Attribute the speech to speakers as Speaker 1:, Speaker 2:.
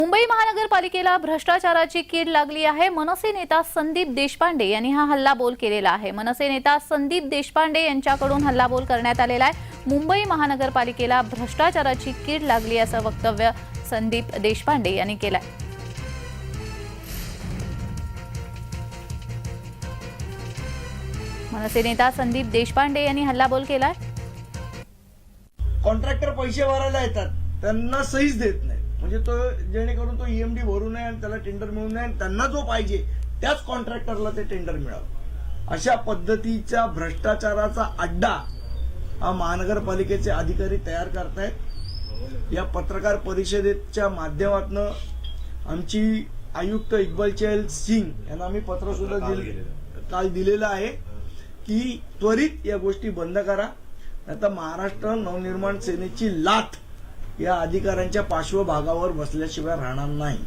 Speaker 1: मुंबई महानगरपालिकेला भ्रष्टाचाराची कीड लागली आहे। मनसे नेता संदीप देशपांडे यांनी हा हल्लाबोल केलेला आहे। मनसे नेता संदीप देशपांडे यांच्याकडून हल्लाबोल करण्यात आलेला आहे। मुंबई महानगरपालिकेला भ्रष्टाचाराची कीड लागली असं वक्तव्य संदीप देशपांडे यांनी केलं आहे। मनसे नेता संदीप देशपांडे यांनी हल्लाबोल केलाय।
Speaker 2: कॉन्ट्रॅक्टर पैसे भरायला येतात, त्यांना सहीच देत नाही, म्हणजे तो जेणेकरून तो ईएमडी भरू नये आणि त्याला टेंडर मिळू नये आणि त्यांना जो पाहिजे त्याच कॉन्ट्रॅक्टरला ते टेंडर मिळावं, अशा पद्धतीचा भ्रष्टाचाराचा अड्डा हा महानगरपालिकेचे अधिकारी तयार करतायत। या पत्रकार परिषदेच्या माध्यमातून आमची आयुक्त इक्बाल चहल सिंग यांना आम्ही पत्र सुद्धा काल दिलेलं आहे की त्वरित या गोष्टी बंद करा, आता महाराष्ट्र नवनिर्माण सेनेची लाथ या अधिकाऱ्यांच्या पार्श्वभागावर बसल्याशिवाय राहणार नाही।